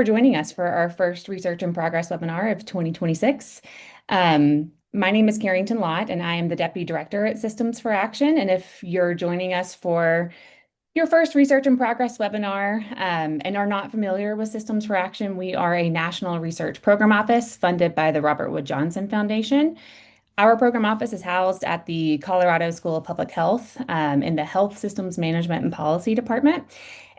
For joining us for our first Research in Progress webinar of 2026. My name is Carrington Lott, and I am the Deputy Director at Systems for Action. And if you're joining us for your first Research in Progress webinar and are not familiar with Systems for Action, we are a national research program office funded by the Robert Wood Johnson Foundation. Our program office is housed at the Colorado School of Public Health in the Health Systems Management and Policy Department.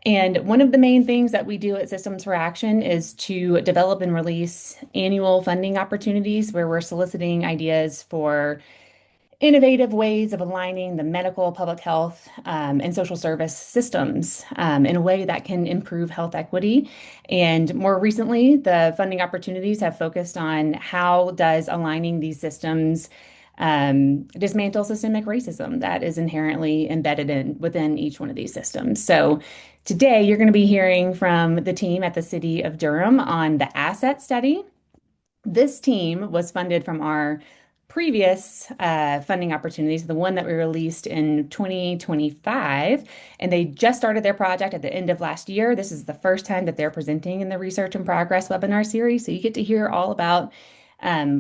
And one of the main things that we do at Systems for Action is to develop and release annual funding opportunities where we're soliciting ideas for innovative ways of aligning the medical, public health, and social service systems in a way that can improve health equity. And more recently, the funding opportunities have focused on how does aligning these systems dismantle systemic racism that is inherently embedded within each one of these systems. So today, you're going to be hearing from the team at the City of Durham on the asset study. This team was funded from our previous funding opportunities, the one that we released in 2025, and they just started their project at the end of last year. This is the first time that they're presenting in the Research in Progress webinar series, so you get to hear all about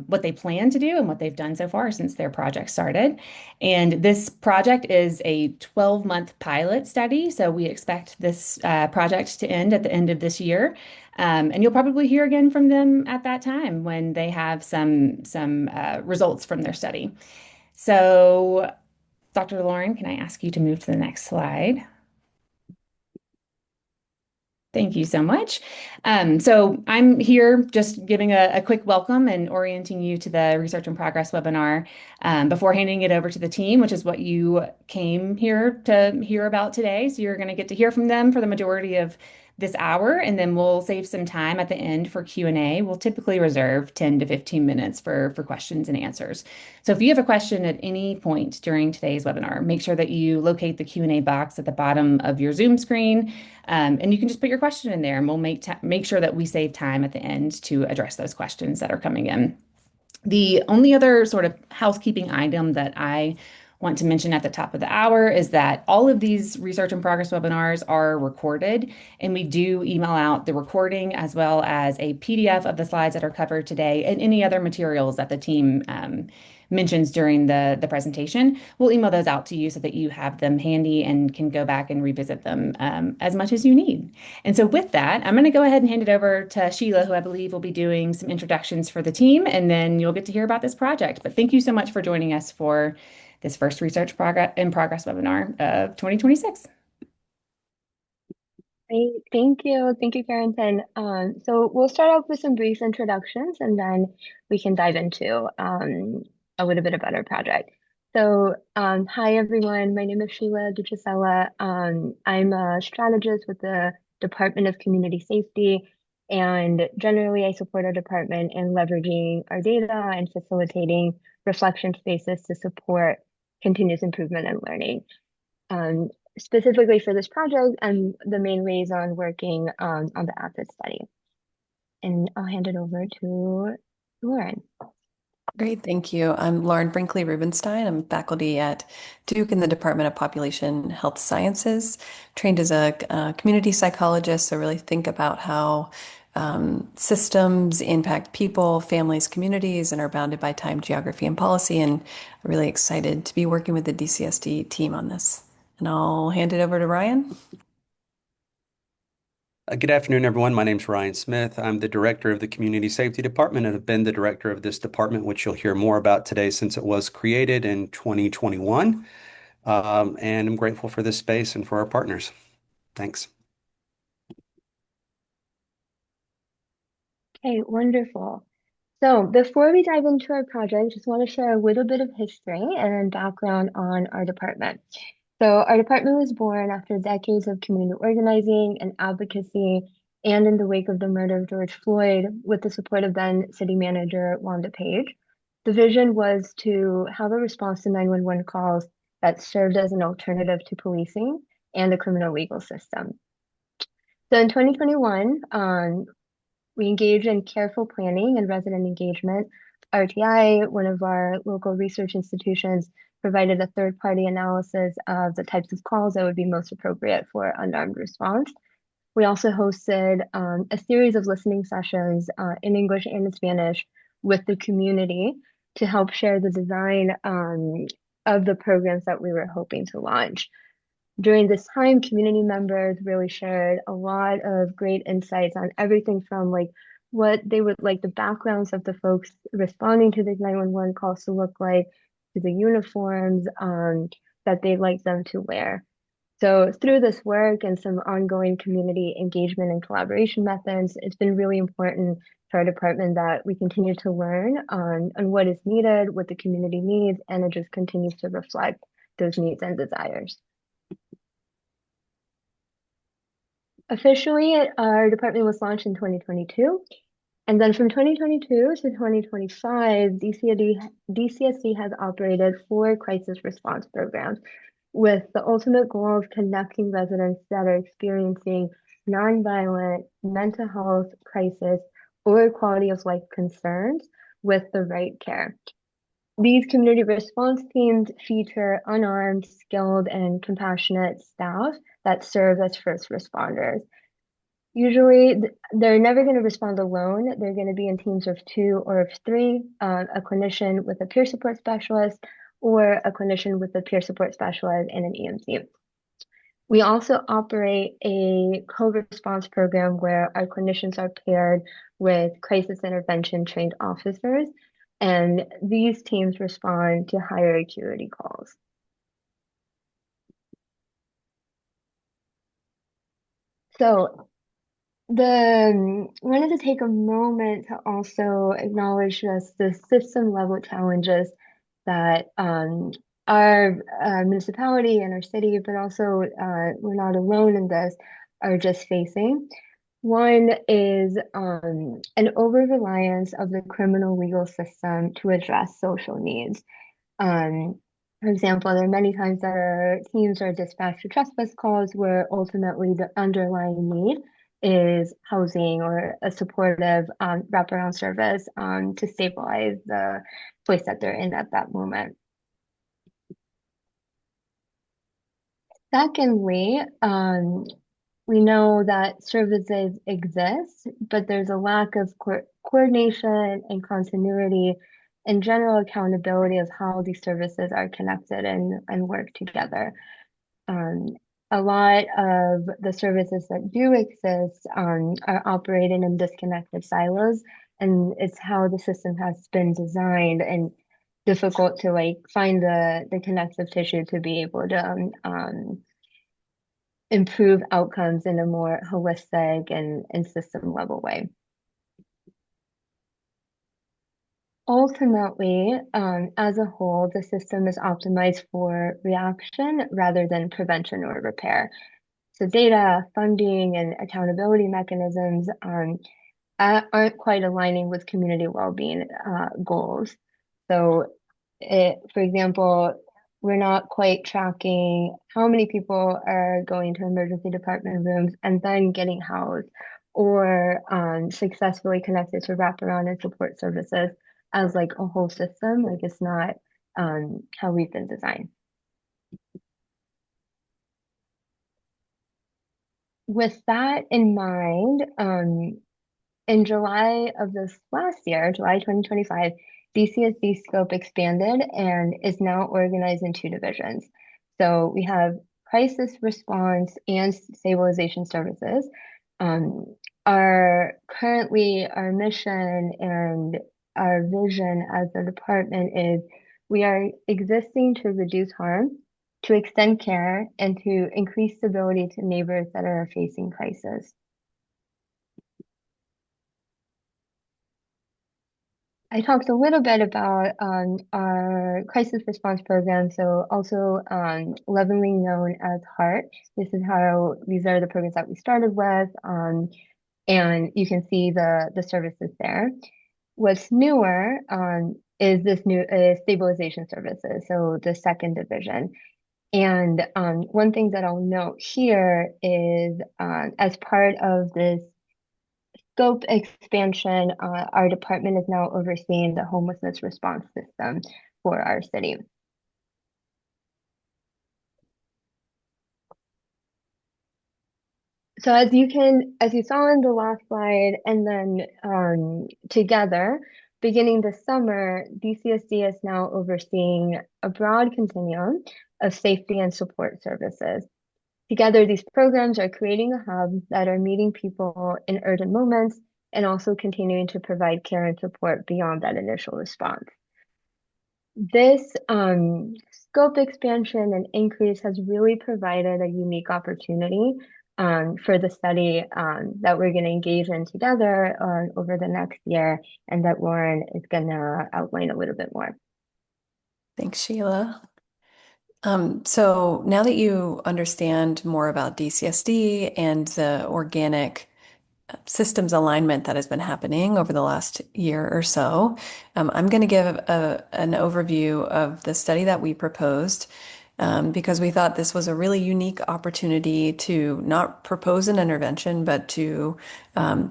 what they plan to do and what they've done so far since their project started. And this project is a 12-month pilot study, so we expect this project to end at the end of this year. And you'll probably hear again from them at that time when they have some results from their study. So, Dr. Lauren, can I ask you to move to the next slide? Thank you so much. So I'm here just giving a quick welcome and orienting you to the Research in Progress webinar before handing it over to the team, which is what you came here to hear about today. So you're going to get to hear from them for the majority of this hour, and then we'll save some time at the end for Q&A. We'll typically reserve 10 to 15 minutes for questions and answers. So if you have a question at any point during today's webinar, make sure that you locate the Q&A box at the bottom of your Zoom screen. And you can just put your question in there, and we'll make sure that we save time at the end to address those questions that are coming in. The only other sort of housekeeping item that I want to mention at the top of the hour is that all of these Research in Progress webinars are recorded, and we do email out the recording as well as a PDF of the slides that are covered today and any other materials that the team mentions during the presentation. We'll email those out to you so that you have them handy and can go back and revisit them as much as you need. And so with that, I'm going to go ahead and hand it over to Sheila, who I believe will be doing some introductions for the team, and then you'll get to hear about this project. But thank you so much for joining us for this first Research in Progress webinar of 2026. Great. Thank you. Thank you, Carrington. So we'll start off with some brief introductions and then we can dive into a little bit about our project. So hi, everyone. My name is Sheila Duchisella. I'm a strategist with the Department of Community Safety, and generally I support our department in leveraging our data and facilitating reflection spaces to support continuous improvement and learning. Specifically for this project, I'm the main liaison working on the asset study. And I'll hand it over to Lauren. Great, thank you. I'm Lauren Brinkley Rubenstein. I'm faculty at Duke in the Department of Population Health Sciences, trained as a community psychologist, so really think about how systems impact people, families, communities, and are bounded by time, geography, and policy. And I'm really excited to be working with the DCSD team on this. And I'll hand it over to Ryan. Good afternoon, everyone. My name is Ryan Smith. I'm the director of the Community Safety Department and have been the director of this department, which you'll hear more about today since it was created in 2021. And I'm grateful for this space and for our partners. Thanks. Okay, wonderful. So before we dive into our project, just want to share a little bit of history and background on our department. So our department was born after decades of community organizing and advocacy, and in the wake of the murder of George Floyd, with the support of then city manager Wanda Page. The vision was to have a response to 911 calls that served as an alternative to policing and the criminal legal system. So in 2021, we engaged in careful planning and resident engagement. RTI, one of our local research institutions, provided a third-party analysis of the types of calls that would be most appropriate for unarmed response. We also hosted a series of listening sessions in English and in Spanish with the community to help share the design of the programs that we were hoping to launch. During this time, community members really shared a lot of great insights on everything from like what they would like the backgrounds of the folks responding to the 911 calls to look like, to the uniforms that they'd like them to wear. So through this work and some ongoing community engagement and collaboration methods, it's been really important to our department that we continue to learn on what is needed, what the community needs, and it just continues to reflect those needs and desires. Officially, our department was launched in 2022. And then from 2022 to 2025, DCSD has operated 4 crisis response programs with the ultimate goal of connecting residents that are experiencing nonviolent mental health crisis or quality of life concerns with the right care. These community response teams feature unarmed, skilled, and compassionate staff that serve as first responders. Usually, they're never going to respond alone. They're going to be in teams of 2 or of 3, a clinician with a peer support specialist, or a clinician with a peer support specialist and an EMT. We also operate a co-response program where our clinicians are paired with crisis intervention trained officers, and these teams respond to higher acuity calls. So wanted to take a moment to also acknowledge just the system level challenges that our municipality and our city, but also we're not alone in this, are just facing. One is an over-reliance of the criminal legal system to address social needs. For example, there are many times that our teams are dispatched to trespass calls where ultimately the underlying need is housing or a supportive wraparound service to stabilize the place that they're in at that moment. Secondly, we know that services exist, but there's a lack of coordination and continuity and general accountability of how these services are connected and work together. A lot of the services that do exist are operating in disconnected silos, and it's how the system has been designed and difficult to like find the connective tissue to be able to improve outcomes in a more holistic and system level way. Ultimately, as a whole, the system is optimized for reaction rather than prevention or repair. So data, funding, and accountability mechanisms aren't quite aligning with community well-being goals. So, for example, we're not quite tracking how many people are going to emergency department rooms and then getting housed or successfully connected to wraparound and support services as like a whole system. Like it's not how we've been designed. With that in mind, in July of this last year, July 2025, DCSD scope expanded and is now organized in 2 divisions. So we have crisis response and stabilization services. Our mission and our vision as a department is we are existing to reduce harm, to extend care, and to increase stability to neighbors that are facing crisis. I talked a little bit about our crisis response program, so also lovingly known as HEART. These are the programs that we started with, and you can see the services there. What's newer is this new stabilization services, so the 2nd division. And one thing that I'll note here is as part of this scope expansion, our department is now overseeing the homelessness response system for our city. So as you saw in the last slide, and then together, beginning this summer, DCSD is now overseeing a broad continuum of safety and support services. Together, these programs are creating a hub that are meeting people in urgent moments and also continuing to provide care and support beyond that initial response. This scope expansion and increase has really provided a unique opportunity for the study that we're going to engage in together over the next year, and that Lauren is going to outline a little bit more. Thanks, Sheila. So now that you understand more about DCSD and the organic systems alignment that has been happening over the last year or so, I'm going to give an overview of the study that we proposed because we thought this was a really unique opportunity to not propose an intervention, but to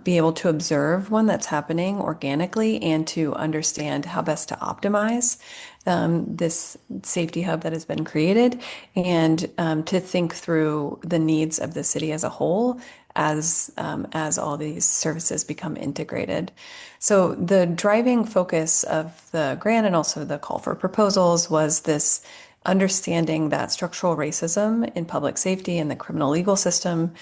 be able to observe one that's happening organically and to understand how best to optimize this safety hub that has been created and to think through the needs of the city as a whole as all these services become integrated. So the driving focus of the grant and also the call for proposals was this understanding that structural racism in public safety and the criminal legal system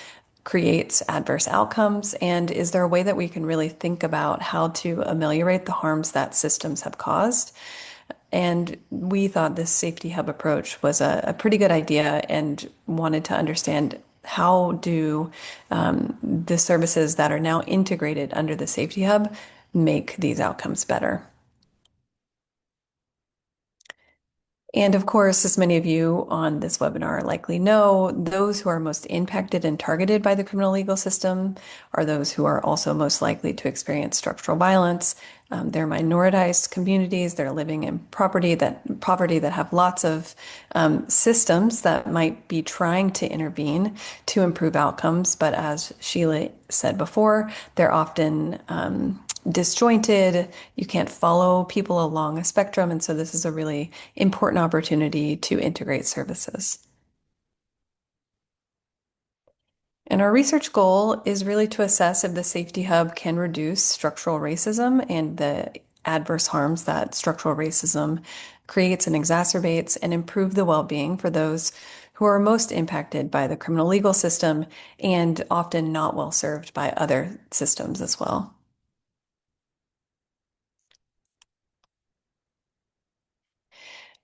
creates adverse outcomes, and is there a way that we can really think about how to ameliorate the harms that systems have caused? And we thought this safety hub approach was a pretty good idea and wanted to understand how do the services that are now integrated under the safety hub make these outcomes better. And of course, as many of you on this webinar likely know, those who are most impacted and targeted by the criminal legal system are those who are also most likely to experience structural violence. They're minoritized communities. They're living in poverty that have lots of systems that might be trying to intervene to improve outcomes. But as Sheila said before, they're often disjointed. You can't follow people along a spectrum. And so this is a really important opportunity to integrate services. And our research goal is really to assess if the Safety Hub can reduce structural racism and the adverse harms that structural racism creates and exacerbates, and improve the well-being for those who are most impacted by the criminal legal system and often not well served by other systems as well.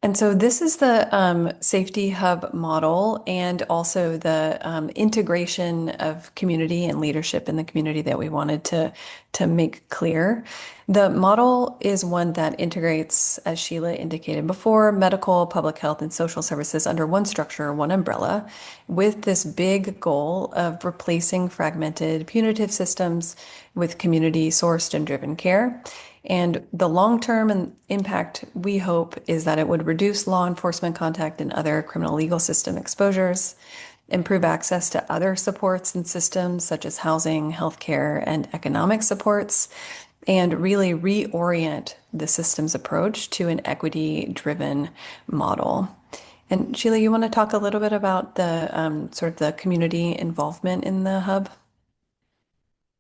And so this is the Safety Hub model and also the integration of community and leadership in the community that we wanted to make clear. The model is one that integrates, as Sheila indicated before, medical, public health, and social services under one structure, one umbrella, with this big goal of replacing fragmented punitive systems with community-sourced and driven care. And the long-term impact, we hope, is that it would reduce law enforcement contact and other criminal legal system exposures, improve access to other supports and systems such as housing, healthcare, and economic supports, and really reorient the systems approach to an equity-driven model. And Sheila, you want to talk a little bit about the sort of the community involvement in the hub?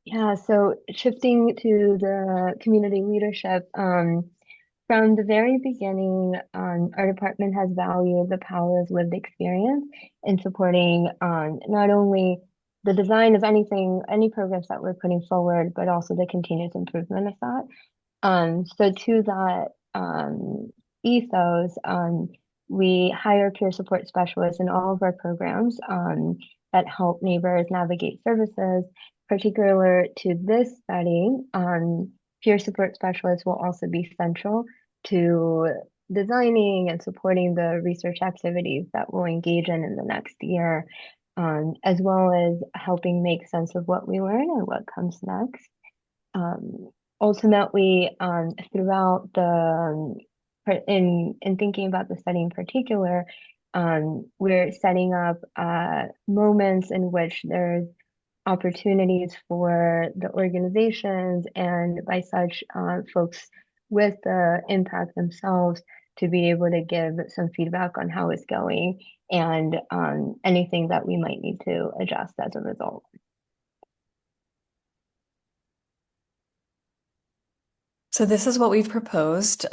Yeah, so shifting to the community leadership, from the very beginning, our department has valued the power of lived experience in supporting not only the design of any programs that we're putting forward, but also the continuous improvement of that. So to that ethos, we hire peer support specialists in all of our programs that help neighbors navigate services. Particular to this study, peer support specialists will also be central to designing and supporting the research activities that we'll engage in the next year, as well as helping make sense of what we learn and what comes next. Ultimately, throughout in thinking about the study in particular, we're setting up moments in which there's opportunities for the organizations and by such folks with the impact themselves to be able to give some feedback on how it's going and anything that we might need to adjust as a result. So this is what we've proposed.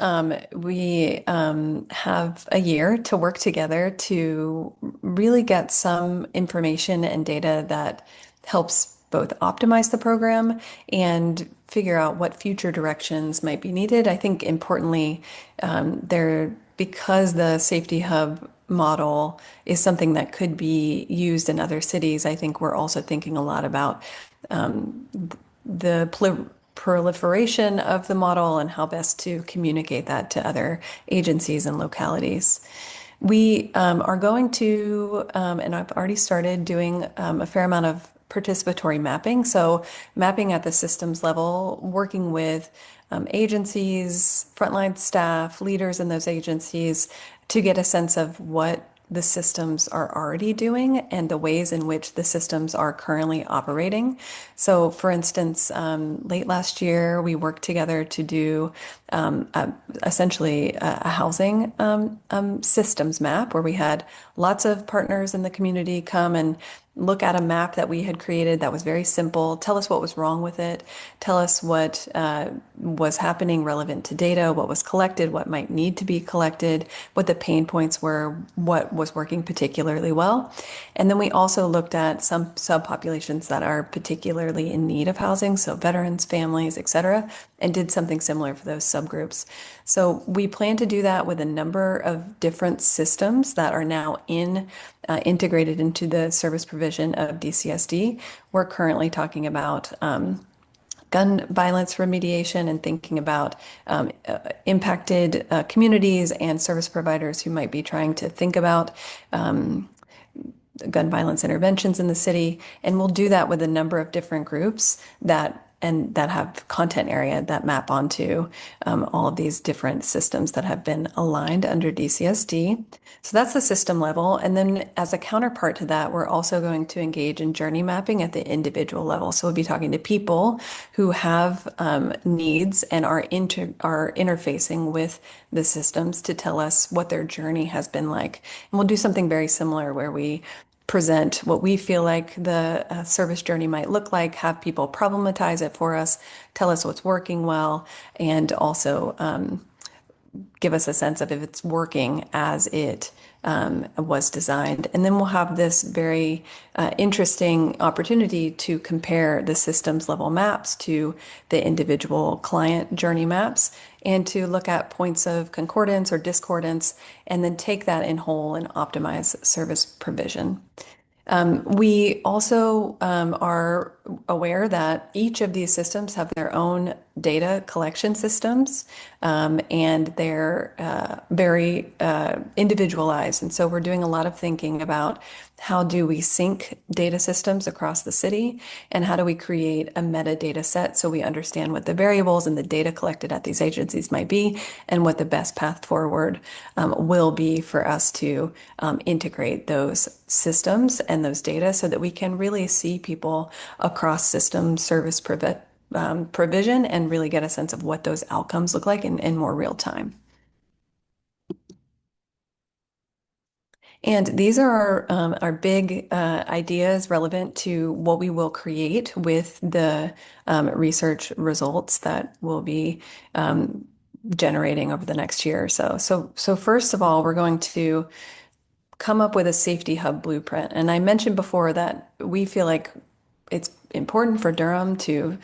We have a year to work together to really get some information and data that helps both optimize the program and figure out what future directions might be needed. I think importantly, because the safety hub model is something that could be used in other cities, I think we're also thinking a lot about um, the proliferation of the model and how best to communicate that to other agencies and localities. We are going to, and I've already started doing a fair amount of participatory mapping. So, mapping at the systems level, working with agencies, frontline staff, leaders in those agencies to get a sense of what the systems are already doing and the ways in which the systems are currently operating. So, for instance, late last year, we worked together to do essentially a housing systems map where we had lots of partners in the community come and look at a map that we had created that was very simple, tell us what was wrong with it, tell us what was happening relevant to data, what was collected, what might need to be collected, what the pain points were, what was working particularly well. And then we also looked at some subpopulations that are particularly in need of housing, so veterans, families, et cetera, and did something similar for those subgroups. So we plan to do that with a number of different systems that are now integrated into the service provision of DCSD. We're currently talking about gun violence remediation and thinking about impacted communities and service providers who might be trying to think about gun violence interventions in the city. And we'll do that with a number of different groups that have content area that map onto all of these different systems that have been aligned under DCSD. So that's the system level. And then as a counterpart to that, we're also going to engage in journey mapping at the individual level. So we'll be talking to people who have needs and are interfacing with the systems to tell us what their journey has been like. And we'll do something very similar where we present what we feel like the service journey might look like, have people problematize it for us, tell us what's working well, and also give us a sense of if it's working as it was designed. And then we'll have this very interesting opportunity to compare the systems level maps to the individual client journey maps and to look at points of concordance or discordance and then take that in whole and optimize service provision. We also are aware that each of these systems have their own data collection systems, and they're very individualized. And so we're doing a lot of thinking about how do we sync data systems across the city, and how do we create a metadata set so we understand what the variables and the data collected at these agencies might be, and what the best path forward will be for us to integrate those systems and those data so that we can really see people across system service provision and really get a sense of what those outcomes look like in more real time. And these are our big ideas relevant to what we will create with the research results that we'll be generating over the next year or so. So first of all, we're going to come up with a safety hub blueprint. And I mentioned before that we feel like it's important for Durham to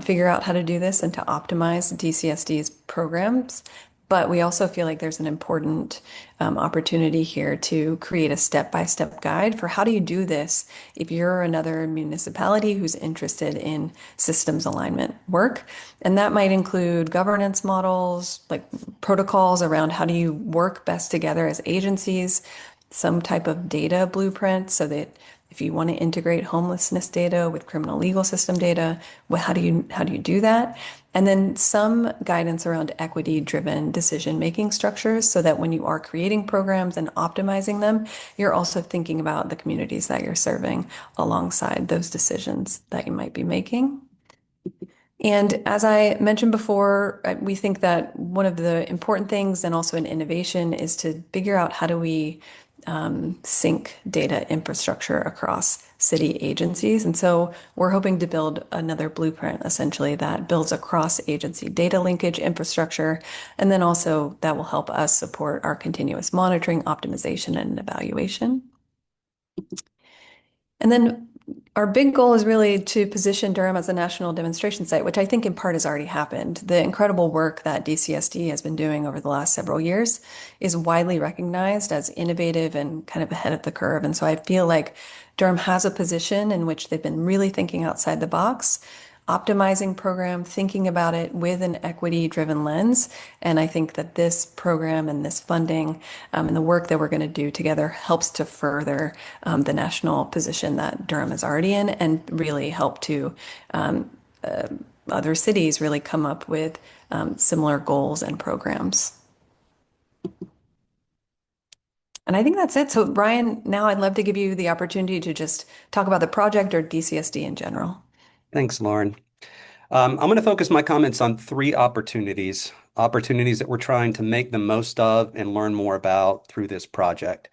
figure out how to do this and to optimize DCSD's programs. But we also feel like there's an important opportunity here to create a step-by-step guide for how do you do this if you're another municipality who's interested in systems alignment work. And that might include governance models, like protocols around how do you work best together as agencies, some type of data blueprint so that if you want to integrate homelessness data with criminal legal system data, well, how do you do that? And then some guidance around equity-driven decision-making structures so that when you are creating programs and optimizing them, you're also thinking about the communities that you're serving alongside those decisions that you might be making. And as I mentioned before, we think that one of the important things and also an innovation is to figure out how do we sync data infrastructure across city agencies. And so we're hoping to build another blueprint essentially that builds a cross-agency data linkage infrastructure. And then also that will help us support our continuous monitoring, optimization, and evaluation. And then our big goal is really to position Durham as a national demonstration site, which I think in part has already happened. The incredible work that DCSD has been doing over the last several years is widely recognized as innovative and kind of ahead of the curve. And so I feel like Durham has a position in which they've been really thinking outside the box, optimizing program, thinking about it with an equity-driven lens. And I think that this program and this funding and the work that we're going to do together helps to further the national position that Durham is already in and really help to other cities really come up with similar goals and programs. And I think that's it. So, Ryan, now I'd love to give you the opportunity to just talk about the project or DCSD in general. Thanks, Lauren. I'm going to focus my comments on three opportunities that we're trying to make the most of and learn more about through this project.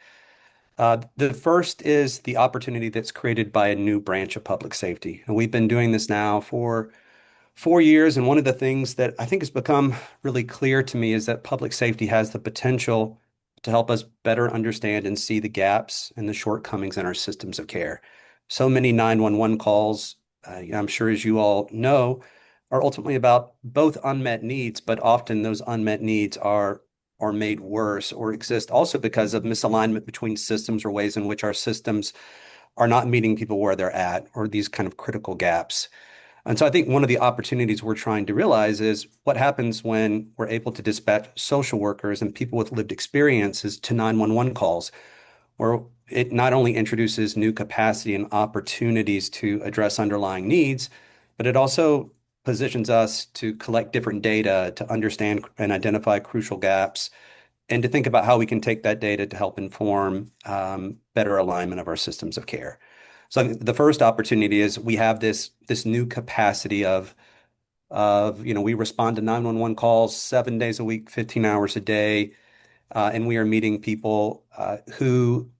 The first is the opportunity that's created by a new branch of public safety. And we've been doing this now for 4 years. And one of the things that I think has become really clear to me is that public safety has the potential to help us better understand and see the gaps and the shortcomings in our systems of care. So many 911 calls, I'm sure as you all know, are ultimately about both unmet needs, but often those unmet needs are made worse or exist also because of misalignment between systems or ways in which our systems are not meeting people where they're at, or these kind of critical gaps. And so I think one of the opportunities we're trying to realize is what happens when we're able to dispatch social workers and people with lived experiences to 911 calls, where it not only introduces new capacity and opportunities to address underlying needs, but it also positions us to collect different data to understand and identify crucial gaps and to think about how we can take that data to help inform better alignment of our systems of care. So I think the first opportunity is we have this new capacity of we respond to 911 calls 7 days a week, 15 hours a day, and we are meeting people who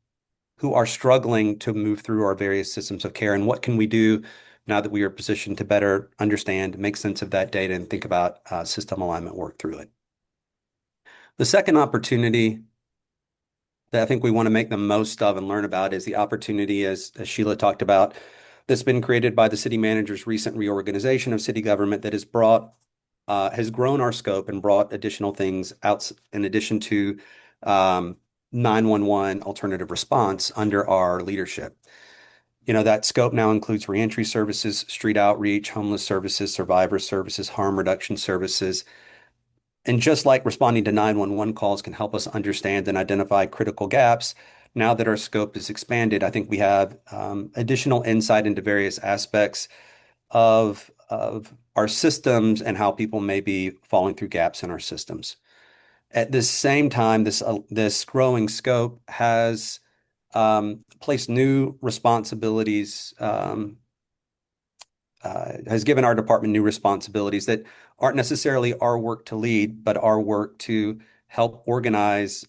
are struggling to move through our various systems of care. And what can we do now that we are positioned to better understand, make sense of that data, and think about system alignment work through it? The second opportunity that I think we want to make the most of and learn about is the opportunity, as Sheila talked about, that's been created by the city manager's recent reorganization of city government that has grown our scope and brought additional things out in addition to 911 alternative response under our leadership. That scope now includes reentry services, street outreach, homeless services, survivor services, harm reduction services. And just like responding to 911 calls can help us understand and identify critical gaps, now that our scope is expanded, I think we have additional insight into various aspects of our systems and how people may be falling through gaps in our systems. At the same time, this growing scope has placed new responsibilities, has given our department new responsibilities that aren't necessarily our work to lead, but our work to help organize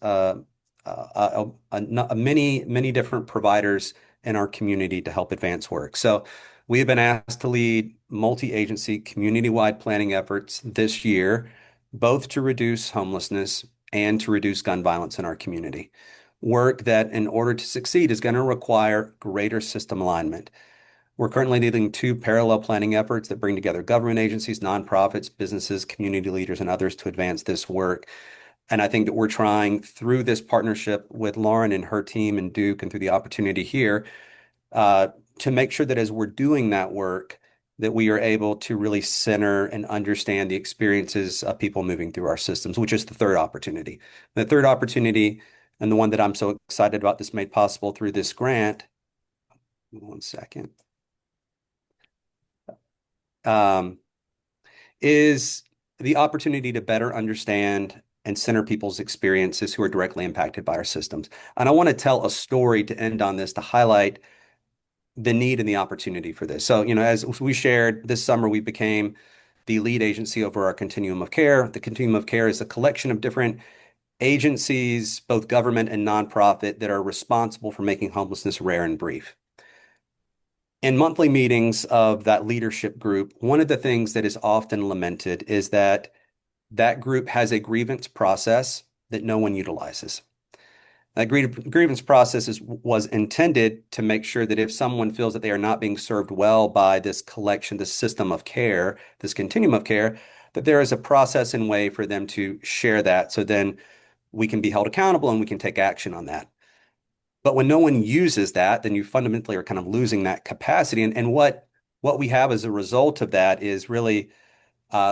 many different providers in our community to help advance work. So we have been asked to lead multi-agency community-wide planning efforts this year, both to reduce homelessness and to reduce gun violence in our community. Work that, in order to succeed, is going to require greater system alignment. We're currently leading two parallel planning efforts that bring together government agencies, nonprofits, businesses, community leaders, and others to advance this work. And I think that we're trying through this partnership with Lauren and her team and Duke and through the opportunity here to make sure that as we're doing that work, that we are able to really center and understand the experiences of people moving through our systems, which is the third opportunity. The third opportunity, and the one that I'm so excited about this made possible through this grant, one second, is the opportunity to better understand and center people's experiences who are directly impacted by our systems. And I want to tell a story to end on this to highlight the need and the opportunity for this. So, as we shared this summer, we became the lead agency over our continuum of care. The continuum of care is a collection of different agencies, both government and nonprofit, that are responsible for making homelessness rare and brief. In monthly meetings of that leadership group, one of the things that is often lamented is that that group has a grievance process that no one utilizes. That grievance process was intended to make sure that if someone feels that they are not being served well by this collection, this system of care, this continuum of care, that there is a process and way for them to share that. So then we can be held accountable and we can take action on that. But when no one uses that, then you fundamentally are kind of losing that capacity. And what we have as a result of that is really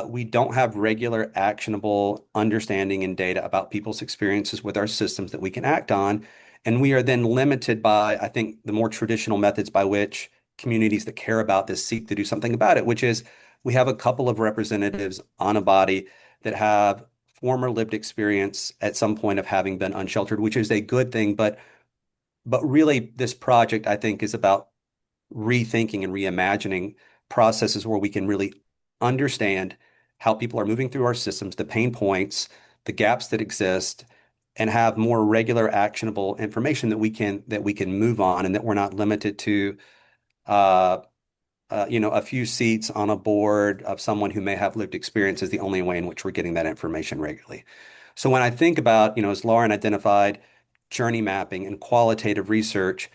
we don't have regular, actionable understanding and data about people's experiences with our systems that we can act on. And we are then limited by, I think, the more traditional methods by which communities that care about this seek to do something about it, which is we have a couple of representatives on a body that have former lived experience at some point of having been unsheltered, which is a good thing. But really, this project, I think, is about rethinking and reimagining processes where we can really understand how people are moving through our systems, the pain points, the gaps that exist, and have more regular actionable information that we can move on and that we're not limited to uh, a few seats on a board of someone who may have lived experience is the only way in which we're getting that information regularly. So when I think about, as Lauren identified, journey mapping and qualitative research,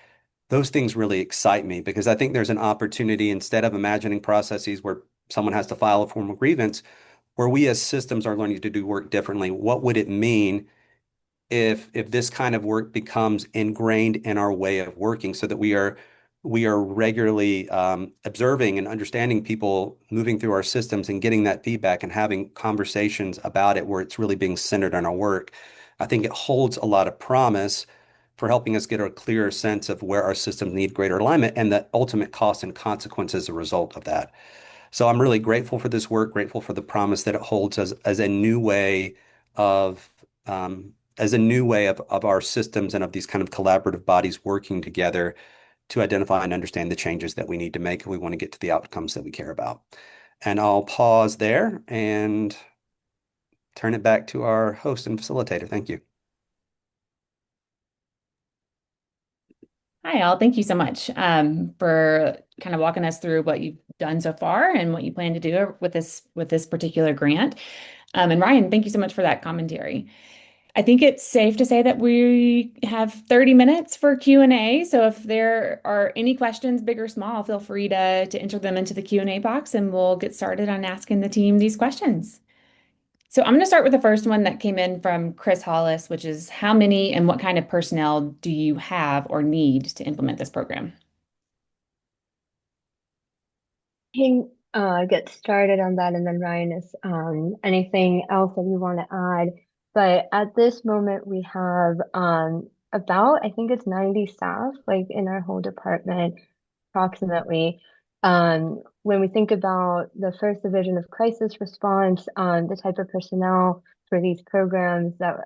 those things really excite me because I think there's an opportunity instead of imagining processes where someone has to file a formal grievance, where we as systems are learning to do work differently. What would it mean if this kind of work becomes ingrained in our way of working so that we are regularly observing and understanding people moving through our systems and getting that feedback and having conversations about it where it's really being centered on our work. I think it holds a lot of promise for helping us get a clearer sense of where our systems need greater alignment and the ultimate cost and consequences as a result of that. So I'm really grateful for this work, grateful for the promise that it holds as a new way of of our systems and of these kind of collaborative bodies working together to identify and understand the changes that we need to make if we want to get to the outcomes that we care about. And I'll pause there and turn it back to our host and facilitator. Thank you. Hi, all. Thank you so much for kind of walking us through what you've done so far and what you plan to do with this particular grant. And Ryan, thank you so much for that commentary. I think it's safe to say that we have 30 minutes for Q&A. So if there are any questions, big or small, feel free to enter them into the Q&A box and we'll get started on asking the team these questions. So I'm going to start with the first one that came in from Chris Hollis, which is how many and what kind of personnel do you have or need to implement this program? Can get started on that, and then Ryan is anything else that you want to add. But at this moment, we have about, I think it's 90 staff, like in our whole department, approximately. When we think about the first division of crisis response, the type of personnel for these programs that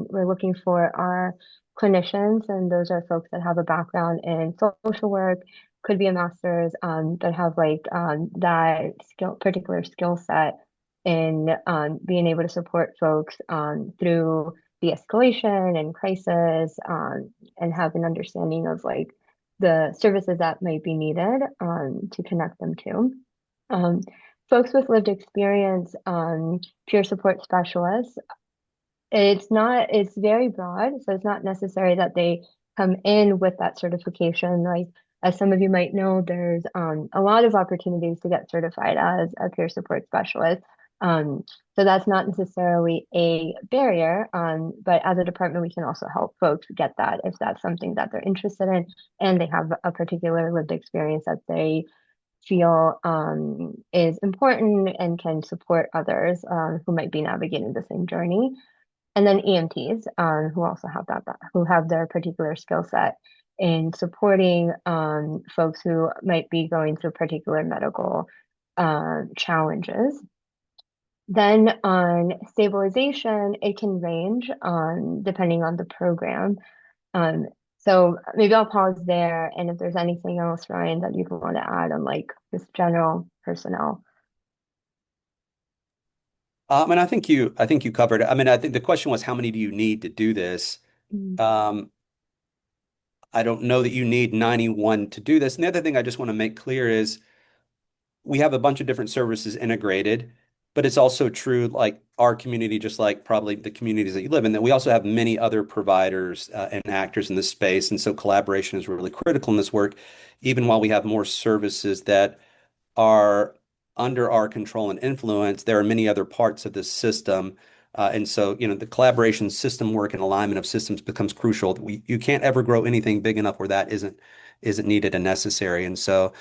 we're looking for are clinicians, and those are folks that have a background in social work, could be a master's, that have like that particular skill set in being able to support folks through the escalation and crisis, and have an understanding of like the services that might be needed to connect them to. Um, Folks with lived experience, peer support specialists, it's very broad, so it's not necessary that they come in with that certification. Like, as some of you might know, there's a lot of opportunities to get certified as a peer support specialist. So that's not necessarily a barrier, but as a department, we can also help folks get that if that's something that they're interested in and they have a particular lived experience that they feel is important and can support others who might be navigating the same journey. And then EMTs, who also have who have their particular skill set in supporting folks who might be going through particular medical challenges. Then on stabilization, it can range depending on the program. Um, so maybe I'll pause there, and if there's anything else, Ryan, that you'd want to add on like this general personnel. And I think you covered it. I mean, I think the question was, how many do you need to do this? Mm. Um, I don't know that you need 91 to do this. And the other thing I just want to make clear is we have a bunch of different services integrated, but it's also true, like our community, just like probably the communities that you live in, that we also have many other providers and actors in this space. And so collaboration is really critical in this work, even while we have more services that are under our control and influence, there are many other parts of this system. And so, the collaboration system work and alignment of systems becomes crucial. You can't ever grow anything big enough where that isn't needed and necessary. And so,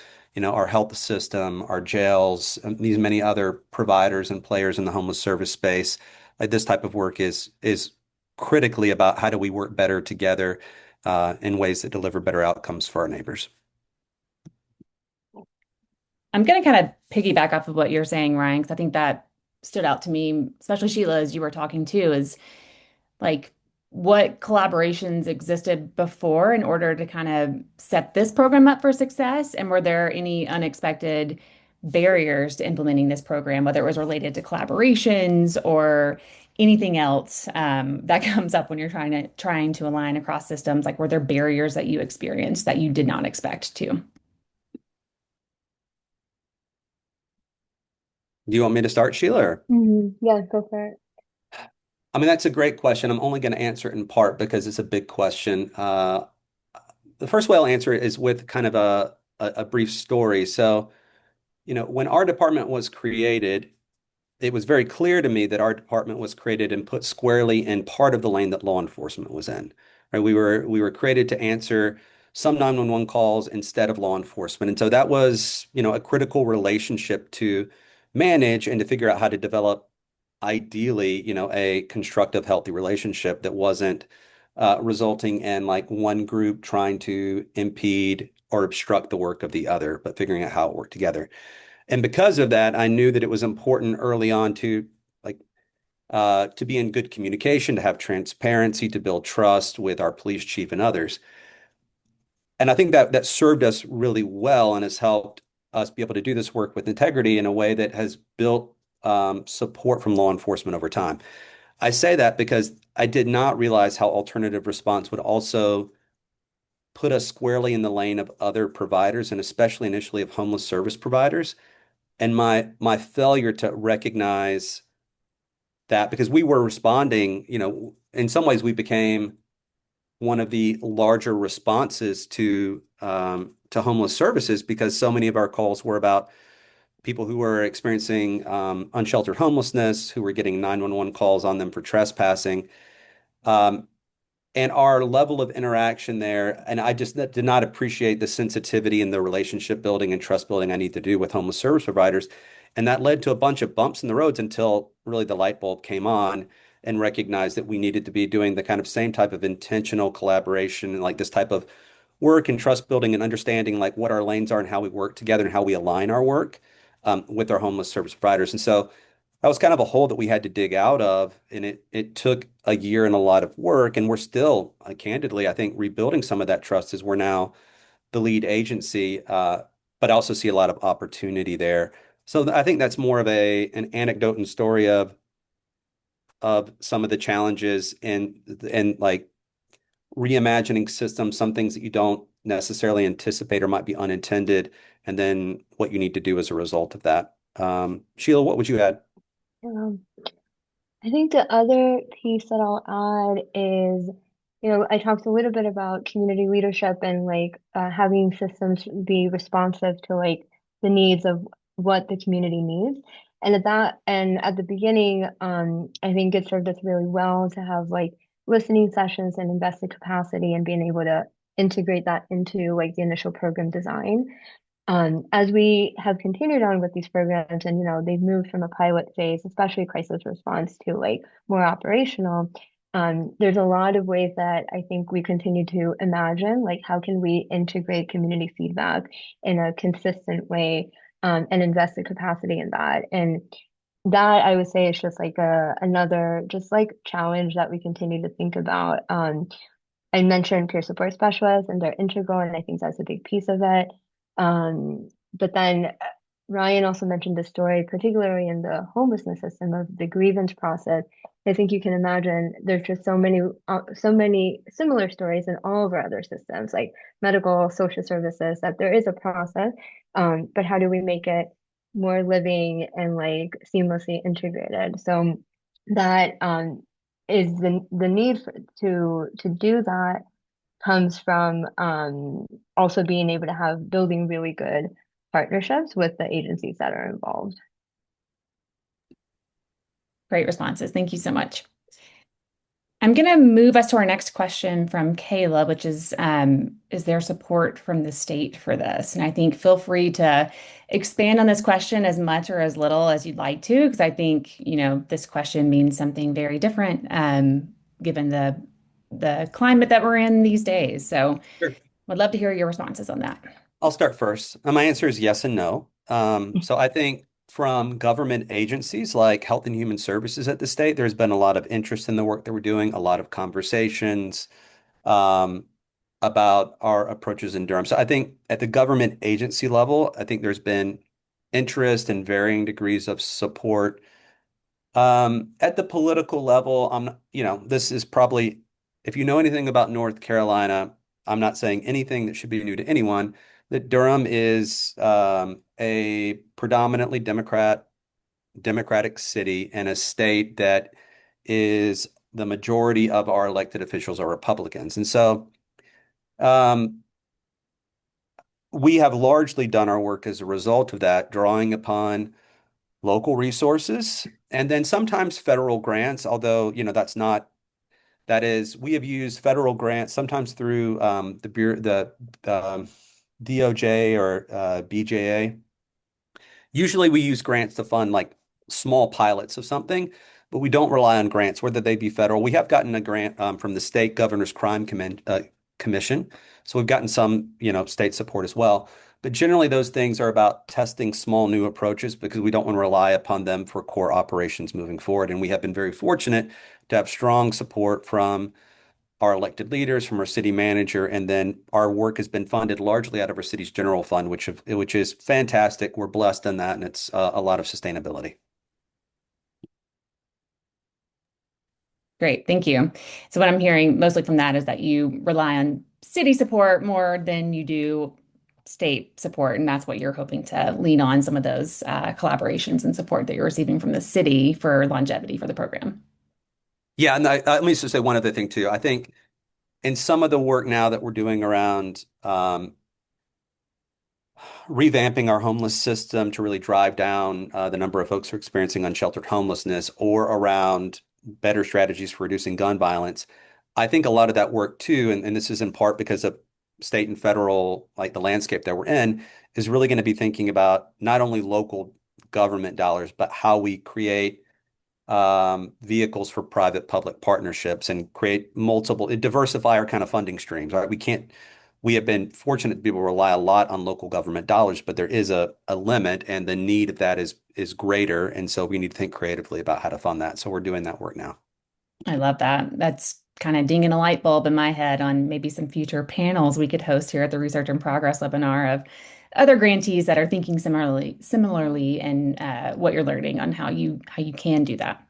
our health system, our jails, and these many other providers and players in the homeless service space, like this type of work is critically about how do we work better together in ways that deliver better outcomes for our neighbors. I'm going to kind of piggyback off of what you're saying, Ryan, because I think that stood out to me, especially Sheila, as you were talking too, is like what collaborations existed before in order to kind of set this program up for success? And were there any unexpected barriers to implementing this program, whether it was related to collaborations or anything else that comes up when you're trying to align across systems? Like, were there barriers that you experienced that you did not expect to? Do you want me to start, Sheila? Or? Yeah, go for it. I mean, that's a great question. I'm only going to answer it in part because it's a big question. The first way I'll answer it is with kind of a brief story. So, when our department was created, it was very clear to me that our department was created and put squarely in part of the lane that law enforcement was in. Right? We were created to answer some 911 calls instead of law enforcement. And so that was, a critical relationship to manage and to figure out how to develop ideally, a constructive, healthy relationship that wasn't resulting in like one group trying to impede or obstruct the work of the other, but figuring out how it worked together. And because of that, I knew that it was important early on to like to be in good communication, to have transparency, to build trust with our police chief and others. And I think that served us really well and has helped us be able to do this work with integrity in a way that has built support from law enforcement over time. I say that because I did not realize how alternative response would also put us squarely in the lane of other providers, and especially initially of homeless service providers. And my failure to recognize that because we were responding, in some ways we became one of the larger responses to homeless services because so many of our calls were about people who were experiencing unsheltered homelessness, who were getting 911 calls on them for trespassing. Um, and our level of interaction there, and I just did not appreciate the sensitivity and the relationship building and trust building I need to do with homeless service providers. And that led to a bunch of bumps in the roads until really the light bulb came on and recognized that we needed to be doing the kind of same type of intentional collaboration and like this type of work and trust building and understanding like what our lanes are and how we work together and how we align our work with our homeless service providers. And so that was kind of a hole that we had to dig out of, and it took a year and a lot of work, and we're still, candidly, I think, rebuilding some of that trust as we're now the lead agency, but I also see a lot of opportunity there. So I think that's more of an anecdote and story of some of the challenges and like reimagining systems, some things that you don't necessarily anticipate or might be unintended, and then what you need to do as a result of that. Sheila, what would you add? Um, I think the other piece that I'll add is, I talked a little bit about community leadership and like having systems be responsive to like the needs of what the community needs. And at the beginning, I think it served us really well to have like listening sessions and invest in capacity and being able to integrate that into like the initial program design. As we have continued on with these programs and, they've moved from a pilot phase, especially crisis response, to like more operational, there's a lot of ways that I think we continue to imagine, like how can we integrate community feedback in a consistent way, and invest in capacity in that. And that I would say is just like another just like challenge that we continue to think about. I mentioned peer support specialists and they're integral, and I think that's a big piece of it. But then Ryan also mentioned the story, particularly in the homelessness system of the grievance process. I think you can imagine there's just so many similar stories in all of our other systems, like medical, social services, that there is a process, but how do we make it more living and like seamlessly integrated? So that is the need to do that comes from also being able to have building really good partnerships with the agencies that are involved. Great responses. Thank you so much. I'm going to move us to our next question from Kayla, which is there support from the state for this? And I think feel free to expand on this question as much or as little as you'd like to, because I think, this question means something very different given the climate that we're in these days. So Sure. would love to hear your responses on that. I'll start first. My answer is yes and no. So I think from government agencies like Health and Human Services at the state, there's been a lot of interest in the work that we're doing, a lot of conversations um, about our approaches in Durham. So I think at the government agency level, I think there's been interest and varying degrees of support. At the political level, this is probably, if you know anything about North Carolina, I'm not saying anything that should be new to anyone, that Durham is a predominantly Democratic city and a state that is the majority of our elected officials are Republicans. And so um, we have largely done our work as a result of that, drawing upon local resources and then sometimes federal grants, although, that is, we have used federal grants sometimes through the DOJ or BJA. Usually we use grants to fund like small pilots of something, but we don't rely on grants, whether they be federal. We have gotten a grant from the state governor's commission. So we've gotten some, state support as well. But generally those things are about testing small new approaches because we don't want to rely upon them for core operations moving forward. And we have been very fortunate to have strong support from our elected leaders, from our city manager, and then our work has been funded largely out of our city's general fund, which is fantastic. We're blessed in that, and it's a lot of sustainability. Great, thank you. So what I'm hearing mostly from that is that you rely on city support more than you do state support, and that's what you're hoping to lean on some of those collaborations and support that you're receiving from the city for longevity for the program. Yeah, and let me just say one other thing too. I think in some of the work now that we're doing around revamping our homeless system to really drive down the number of folks who are experiencing unsheltered homelessness or around better strategies for reducing gun violence. I think a lot of that work too, and this is in part because of state and federal, like the landscape that we're in, is really going to be thinking about not only local government dollars, but how we create vehicles for private-public partnerships and create diversify our kind of funding streams, right? We have been fortunate to be able to rely a lot on local government dollars, but there is a limit and the need of that is greater. And so we need to think creatively about how to fund that. So we're doing that work now. I love that. That's kind of dinging a light bulb in my head on maybe some future panels we could host here at the Research in Progress webinar of other grantees that are thinking similarly and what you're learning on how you can do that.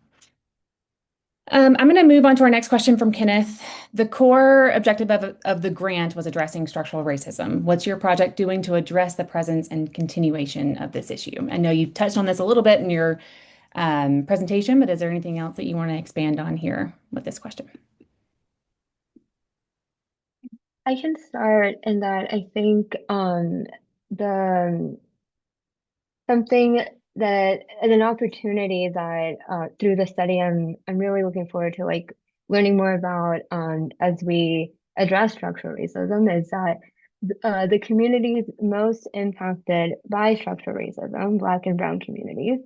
I'm going to move on to our next question from Kenneth. The core objective of the grant was addressing structural racism. What's your project doing to address the presence and continuation of this issue? I know you touched on this a little bit in your presentation, but is there anything else that you want to expand on here with this question? I can start in that I think the something that an opportunity that through the study I'm really looking forward to like learning more about as we address structural racism is that the communities most impacted by structural racism, Black and Brown communities,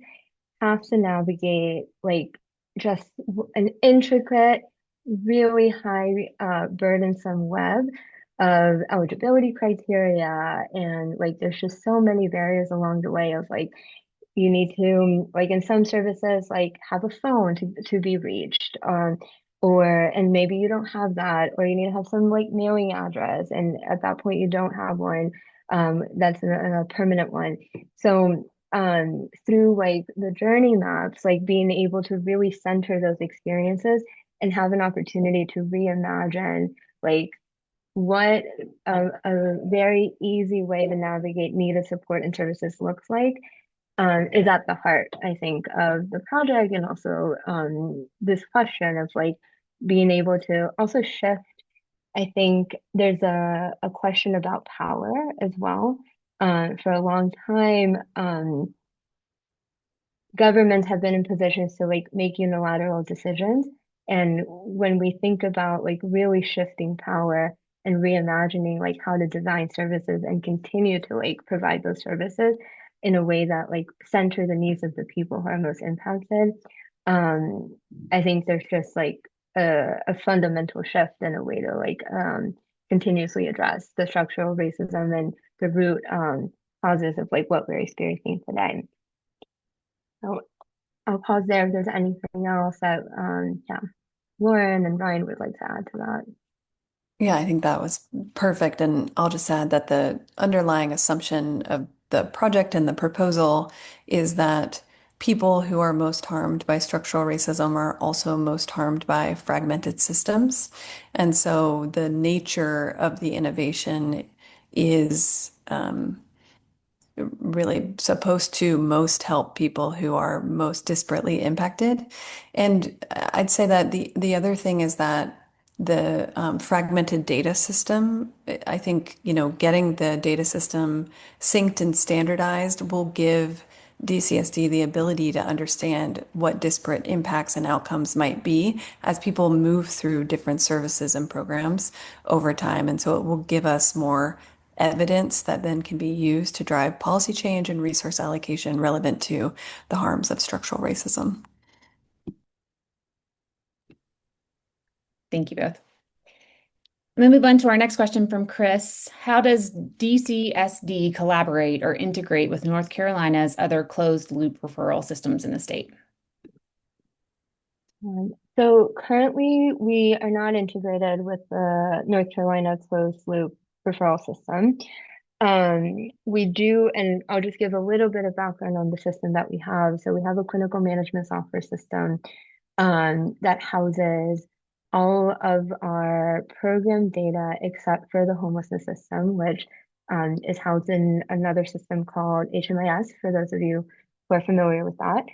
have to navigate like just an intricate, really high burdensome web of eligibility criteria and like there's just so many barriers along the way of like you need to like in some services like have a phone to be reached or and maybe you don't have that or you need to have some like mailing address and at that point you don't have one that's a permanent one so through like the journey maps, like being able to really center those experiences and have an opportunity to reimagine like what a very easy way to navigate needed support and services looks like, is at the heart, I think, of the project, and also this question of like being able to also shift. I think there's a question about power as well. For a long time, governments have been in positions to like make unilateral decisions. And when we think about like really shifting power and reimagining like how to design services and continue to like provide those services in a way that like center the needs of the people who are most impacted, I think there's just like a fundamental shift in a way to like continuously address the structural racism and the root causes of like what we're experiencing today. So I'll pause there if there's anything else that yeah, Lauren and Ryan would like to add to that. Yeah, I think that was perfect. And I'll just add that the underlying assumption of the project and the proposal is that people who are most harmed by structural racism are also most harmed by fragmented systems. And so the nature of the innovation is really supposed to most help people who are most disparately impacted. And I'd say that the other thing is that the fragmented data system, I think, getting the data system synced and standardized will give DCSD the ability to understand what disparate impacts and outcomes might be as people move through different services and programs over time. And so it will give us more evidence that then can be used to drive policy change and resource allocation relevant to the harms of structural racism. Thank you both. And then move on to our next question from Chris. How does DCSD collaborate or integrate with North Carolina's other closed loop referral systems in the state? So currently we are not integrated with the North Carolina closed loop referral system. We do, and I'll just give a little bit of background on the system that we have. So we have a clinical management software system that houses all of our program data except for the homelessness system, which is housed in another system called HMIS, for those of you who are familiar with that.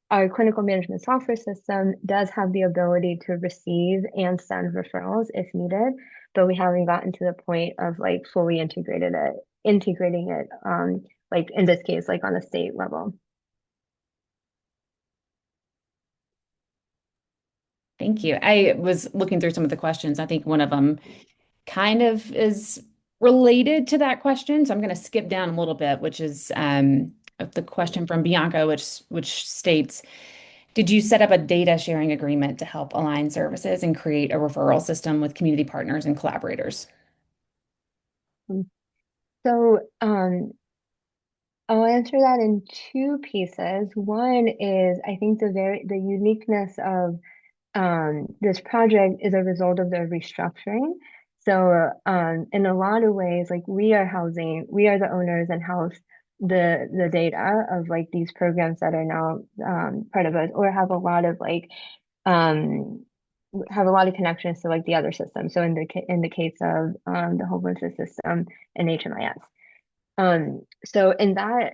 Our clinical management software system does have the ability to receive and send referrals if needed, but we haven't gotten to the point of like fully integrating it, like in this case, like on a state level. Thank you. I was looking through some of the questions. I think one of them kind of is related to that question. So I'm going to skip down a little bit, which is the question from Bianca, which states, did you set up a data sharing agreement to help align services and create a referral system with community partners and collaborators? So I'll answer that in two pieces. One is I think the uniqueness of this project is a result of the restructuring. So in a lot of ways, like we are the owners and house the data of like these programs that are now part of us, or have a lot of like have a lot of connections to like the other systems. So in the case of the homelessness system and HMIS. So in that,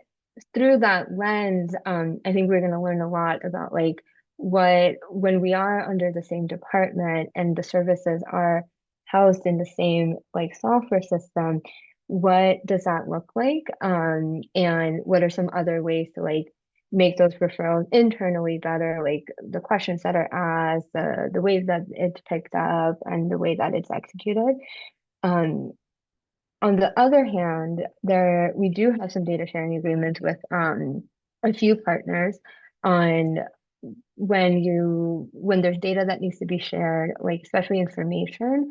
through that lens, I think we're going to learn a lot about like when we are under the same department and the services are housed in the same like software system, what does that look like? And what are some other ways to like make those referrals internally better, like the questions that are asked, the ways that it's picked up, and the way that it's executed. Um, on the other hand, we do have some data sharing agreements with a few partners on when there's data that needs to be shared, like especially information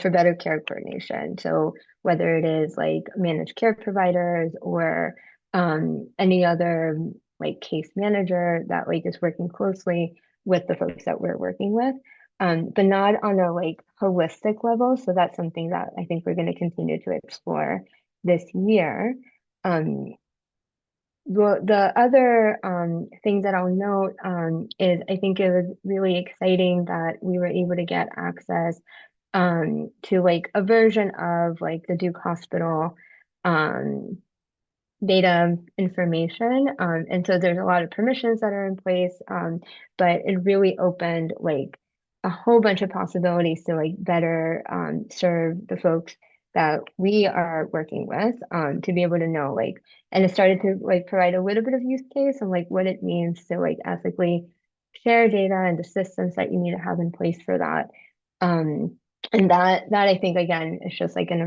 for better care coordination. So whether it is like managed care providers or any other like case manager that like is working closely with the folks that we're working with, but not on a like holistic level. So that's something that I think we're going to continue to explore this year. Um, well, the other thing that I'll note is I think it was really exciting that we were able to get access to like a version of like the Duke Hospital um, data information. And so there's a lot of permissions that are in place, but it really opened like a whole bunch of possibilities to like better serve the folks that we are working with to be able to know like, and it started to like provide a little bit of use case and like what it means to like ethically share data and the systems that you need to have in place for that. Um, and that I think again is just like an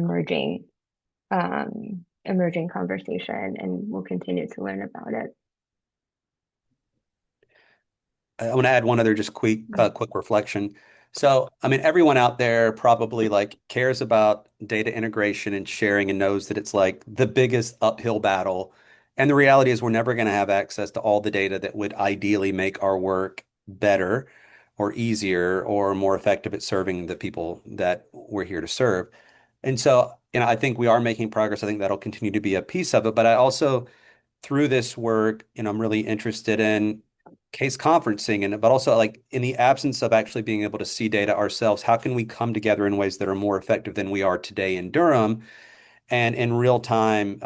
emerging conversation, and we'll continue to learn about it. I want to add one other just quick reflection. So, I mean, everyone out there probably like cares about data integration and sharing and knows that it's like the biggest uphill battle. And the reality is we're never going to have access to all the data that would ideally make our work better or easier or more effective at serving the people that we're here to serve. And so, I think we are making progress. I think that'll continue to be a piece of it. But I also through this work, I'm really interested in case conferencing and but also like in the absence of actually being able to see data ourselves, how can we come together in ways that are more effective than we are today in Durham and in real time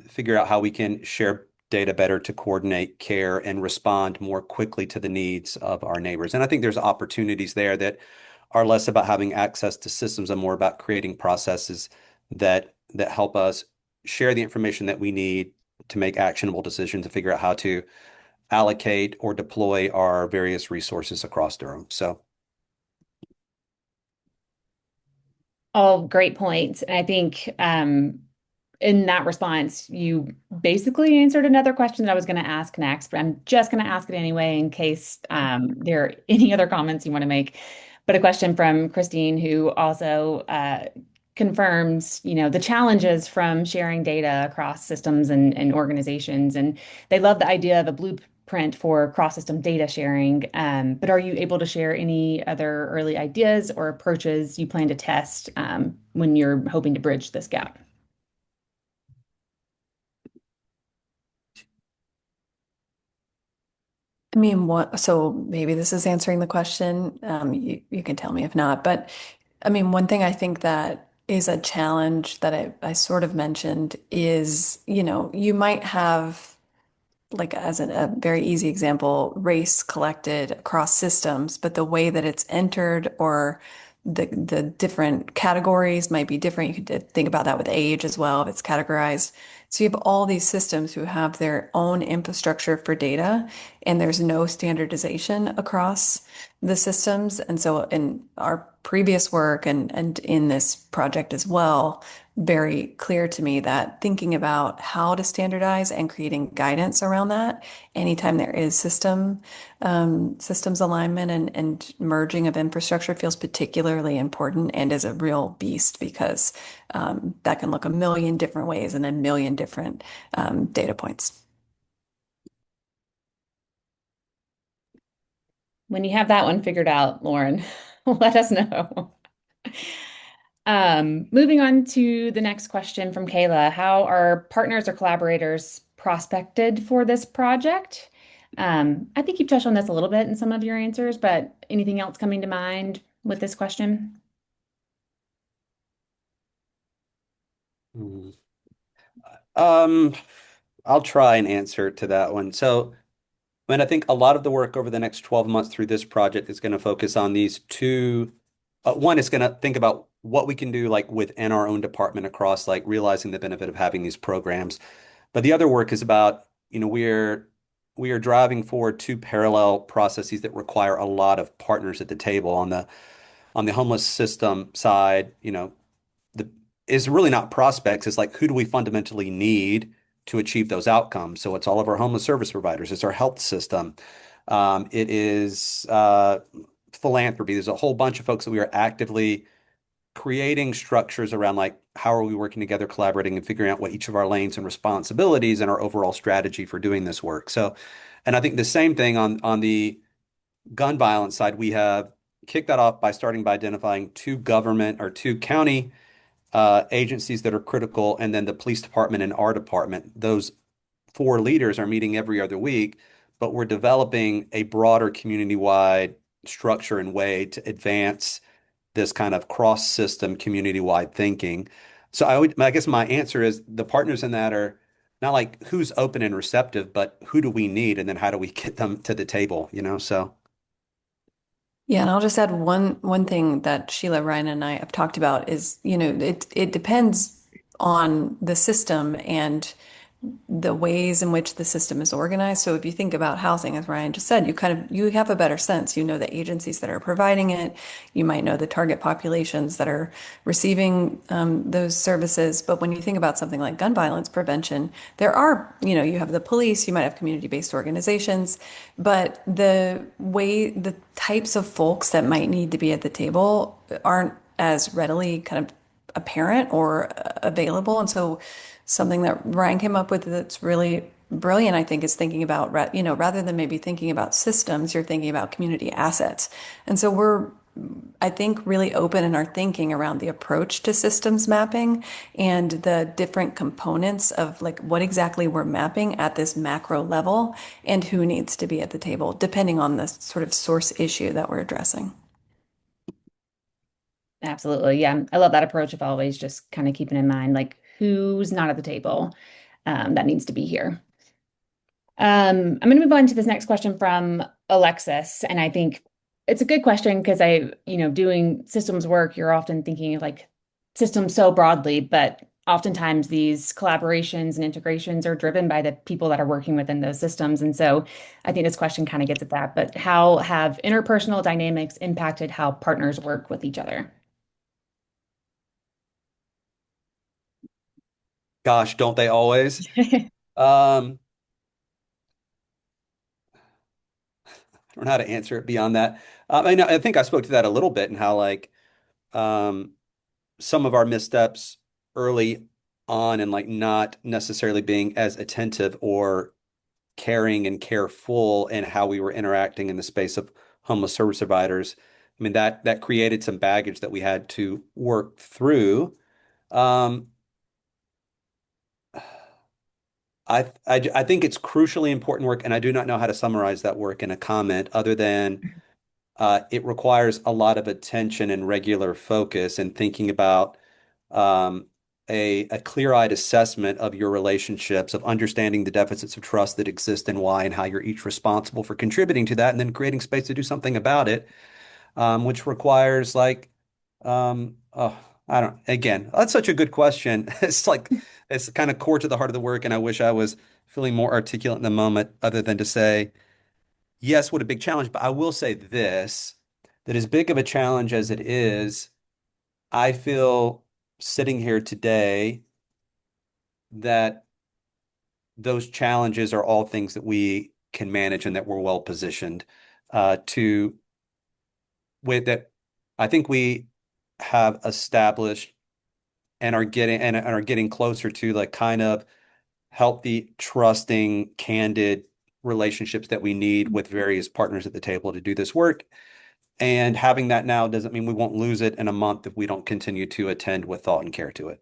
figure out how we can share data better to coordinate care and respond more quickly to the needs of our neighbors. And I think there's opportunities there that are less about having access to systems and more about creating processes that help us share the information that we need to make actionable decisions to figure out how to allocate or deploy our various resources across Durham. So, All great points. And I think in that response, you basically answered another question that I was going to ask next, but I'm just going to ask it anyway in case there are any other comments you want to make. But a question from Christine, who also confirms, the challenges from sharing data across systems and organizations. And they love the idea of a blueprint for cross-system data sharing. But are you able to share any other early ideas or approaches you plan to test when you're hoping to bridge this gap? I mean, so maybe this is answering the question. You can tell me if not, but I mean, one thing I think that is a challenge that I sort of mentioned is, you might have like as a very easy example, race collected across systems, but the way that it's entered or the different categories might be different. You could think about that with age as well, if it's categorized. So you have all these systems who have their own infrastructure for data, and there's no standardization across the systems. And so in our previous work and in this project as well, very clear to me that thinking about how to standardize and creating guidance around that anytime there is systems alignment and merging of infrastructure feels particularly important and is a real beast because that can look a million different ways and a million different data points. When you have that one figured out, Lauren, let us know. Moving on to the next question from Kayla. How are partners or collaborators prospected for this project? I think you've touched on this a little bit in some of your answers, but anything else coming to mind with this question? hmm. um, I'll try and answer to that one. So, I mean, I think a lot of the work over the next 12 months through this project is going to focus on these two. One is going to think about what we can do like within our own department across like realizing the benefit of having these programs. But the other work is about, we are driving forward two parallel processes that require a lot of partners at the table on the homeless system side, the is really not prospects. It's like who do we fundamentally need to achieve those outcomes? So it's all of our homeless service providers. It's our health system. It is philanthropy. There's a whole bunch of folks that we are actively creating structures around like how are we working together, collaborating, and figuring out what each of our lanes and responsibilities and our overall strategy for doing this work. So, and I think the same thing on the gun violence side, we have kicked that off by starting by identifying two government or two county agencies that are critical, and then the police department and our department. Those four leaders are meeting every other week, but we're developing a broader community-wide structure and way to advance this kind of cross-system community-wide thinking. So I guess my answer is the partners in that are not like who's open and receptive, but who do we need, and then how do we get them to the table, So Yeah, and I'll just add one thing that Sheila, Ryan, and I have talked about is, it depends on the system and the ways in which the system is organized. So if you think about housing, as Ryan just said, you have a better sense. You know the agencies that are providing it. You might know the target populations that are receiving those services. But when you think about something like gun violence prevention, there are, you have the police, you might have community-based organizations, but the types of folks that might need to be at the table aren't as readily kind of apparent or available. And so something that Ryan came up with that's really brilliant, I think, is thinking about, rather than maybe thinking about systems, you're thinking about community assets. And so we're, I think, really open in our thinking around the approach to systems mapping and the different components of like what exactly we're mapping at this macro level and who needs to be at the table, depending on the sort of source issue that we're addressing. Absolutely. Yeah. I love that approach of always just kind of keeping in mind like who's not at the table that needs to be here. I'm going to move on to this next question from Alexis. And I think it's a good question because doing systems work, you're often thinking of like systems so broadly, but oftentimes these collaborations and integrations are driven by the people that are working within those systems. And so I think this question kind of gets at that. But how have interpersonal dynamics impacted how partners work with each other? gosh, don't they always? Um, I don't know how to answer it beyond that. I think I spoke to that a little bit and how like um, some of our missteps early on and like not necessarily being as attentive or caring and careful in how we were interacting in the space of homeless service providers. I mean, that created some baggage that we had to work through. Um, I think it's crucially important work, and I do not know how to summarize that work in a comment other than it requires a lot of attention and regular focus and thinking about um, a clear-eyed assessment of your relationships, of understanding the deficits of trust that exist and why, and how you're each responsible for contributing to that, and then creating space to do something about it, which requires like, oh, I don't, again, that's such a good question. It's like, it's kind of core to the heart of the work, and I wish I was feeling more articulate in the moment, other than to say, yes, what a big challenge. But I will say this, that as big of a challenge as it is, I feel sitting here today that those challenges are all things that we can manage and that we're well positioned to with that. I think we have established and are getting closer to like kind of healthy, trusting, candid relationships that we need with various partners at the table to do this work. And having that now doesn't mean we won't lose it in a month if we don't continue to attend with thought and care to it.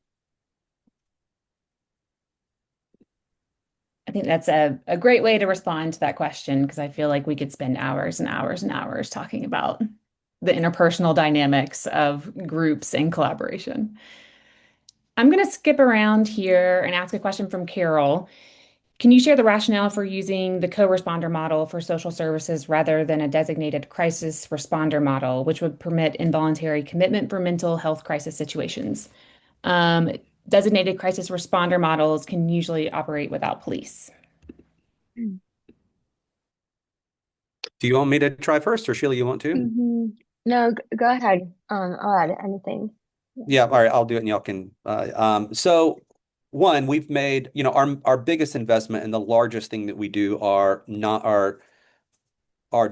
I think that's a great way to respond to that question because I feel like we could spend hours and hours and hours talking about the interpersonal dynamics of groups and collaboration. I'm going to skip around here and ask a question from Carol. Can you share the rationale for using the co-responder model for social services rather than a designated crisis responder model, which would permit involuntary commitment for mental health crisis situations? Um, Designated crisis responder models can usually operate without police. Do you want me to try first, or Sheila, you want to? Hmm. No, go ahead. I'll add anything. Yeah, all right, I'll do it and y'all can. So one, we've made, our biggest investment and the largest thing that we do are not our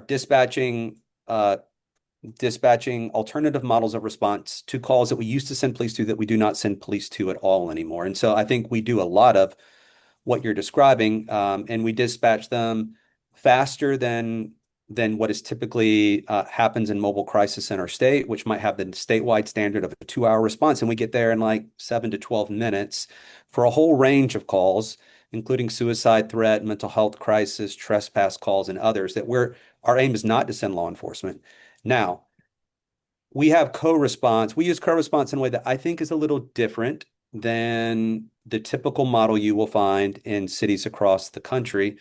dispatching alternative models of response to calls that we used to send police to that we do not send police to at all anymore. And so I think we do a lot of what you're describing, and we dispatch them faster than what is typically happens in mobile crisis in our state, which might have the statewide standard of a 2-hour response, and we get there in like 7 to 12 minutes for a whole range of calls. including suicide threat, mental health crisis, trespass calls, and others, our aim is not to send law enforcement. Now, we have co-response. We use co-response in a way that I think is a little different than the typical model you will find in cities across the country,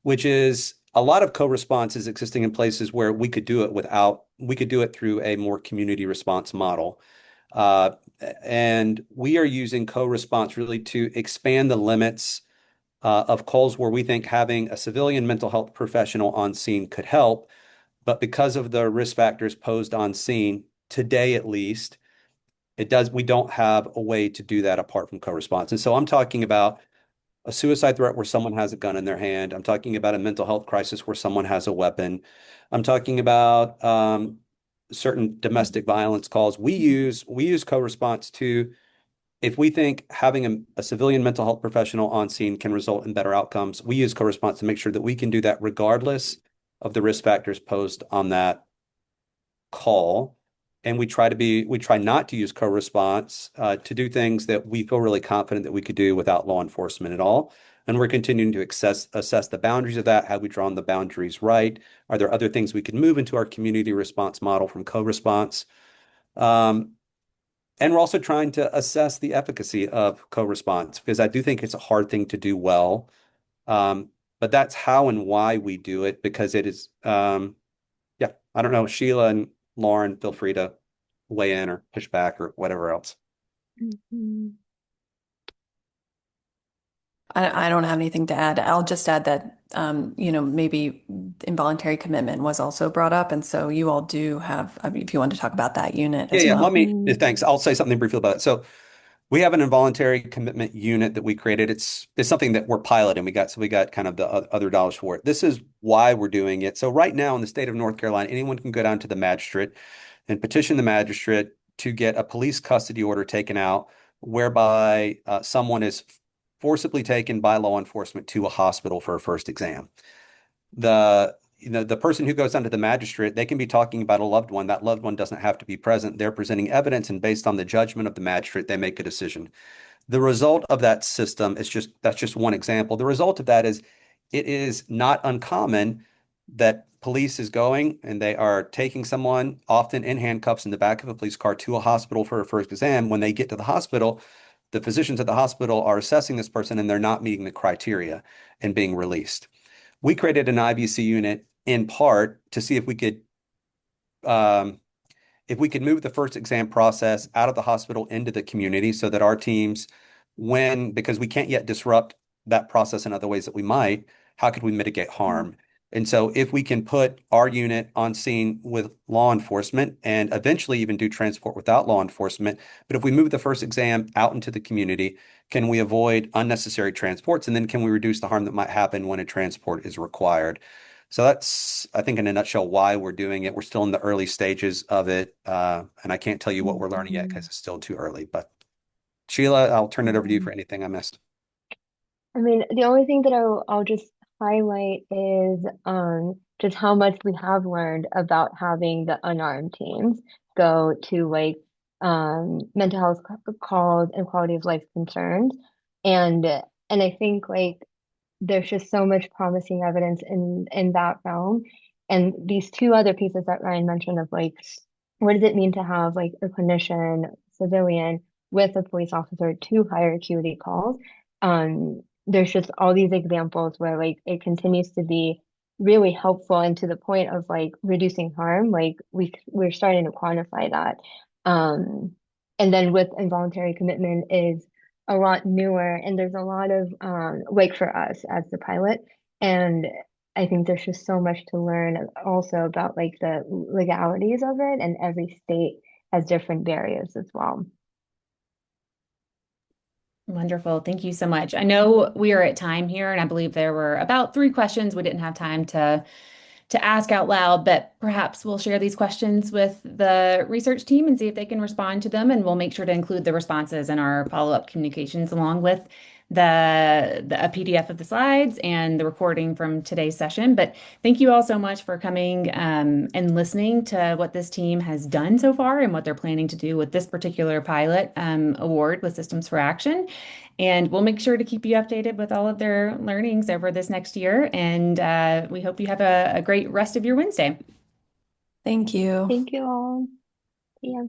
which is a lot of co-response is existing in places where we could do it through a more community response model. Uh, and we are using co-response really to expand the limits of calls where we think having a civilian mental health professional on scene could help. But because of the risk factors posed on scene, today at least, we don't have a way to do that apart from co-response. And so I'm talking about a suicide threat where someone has a gun in their hand. I'm talking about a mental health crisis where someone has a weapon. I'm talking about certain domestic violence calls. We use co-response to if we think having a civilian mental health professional on scene can result in better outcomes. We use co-response to make sure that we can do that regardless of the risk factors posed on that call. And we try not to use co-response to do things that we feel really confident that we could do without law enforcement at all. And we're continuing to assess the boundaries of that. Have we drawn the boundaries right? Are there other things we could move into our community response model from co-response? And we're also trying to assess the efficacy of co-response because I do think it's a hard thing to do well. But that's how and why we do it because it is, yeah, I don't know, Sheila and Lauren, feel free to weigh in or push back or whatever else. Mhm. I don't have anything to add. I'll just add that, maybe involuntary commitment was also brought up. And so you all do have, I mean, if you want to talk about that unit Yeah, as yeah. well. Thanks. I'll say something briefly about it. So we have an involuntary commitment unit that we created. It's something that we're piloting. We got kind of the other dollars for it. This is why we're doing it. So right now in the state of North Carolina, anyone can go down to the magistrate and petition the magistrate to get a police custody order taken out, whereby someone is forcibly taken by law enforcement to a hospital for a first exam. The person who goes down to the magistrate, they can be talking about a loved one. That loved one doesn't have to be present. They're presenting evidence, and based on the judgment of the magistrate, they make a decision. The result of that system is that's just one example. The result of that is it is not uncommon that police is going and they are taking someone, often in handcuffs in the back of a police car, to a hospital for a first exam. When they get to the hospital, the physicians at the hospital are assessing this person and they're not meeting the criteria and being released. We created an IBC unit in part to see um, if we could move the first exam process out of the hospital into the community so that our teams, because we can't yet disrupt that process in other ways that we might, how could we mitigate harm? And so if we can put our unit on scene with law enforcement and eventually even do transport without law enforcement, but if we move the first exam out into the community, can we avoid unnecessary transports? And then can we reduce the harm that might happen when a transport is required? So that's, I think, in a nutshell, why we're doing it. We're still in the early stages of it, and I can't tell you what we're learning yet because it's still too early. But Sheila, I'll turn it over to you for anything I missed. I mean, the only thing that I'll just highlight is just how much we have learned about having the unarmed teams go to like mental health calls and quality of life concerns. And I think like there's just so much promising evidence in that realm. And these two other pieces that Ryan mentioned of like what does it mean to have like a clinician, civilian with a police officer to higher acuity calls? There's just all these examples where like it continues to be really helpful and to the point of like reducing harm. Like we're starting to quantify that. Um, and then with involuntary commitment is a lot newer and there's a lot of like for us as the pilot. And I think there's just so much to learn also about like the legalities of it, and every state has different barriers as well. Wonderful. Thank you so much. I know we are at time here, and I believe there were about 3 questions we didn't have time to ask out loud, but perhaps we'll share these questions with the research team and see if they can respond to them, and we'll make sure to include the responses in our follow-up communications along with a PDF of the slides and the recording from today's session. But thank you all so much for coming and listening to what this team has done so far and what they're planning to do with this particular pilot award with Systems for Action. And we'll make sure to keep you updated with all of their learnings over this next year. And we hope you have a great rest of your Wednesday. Thank you. Thank you all. See ya.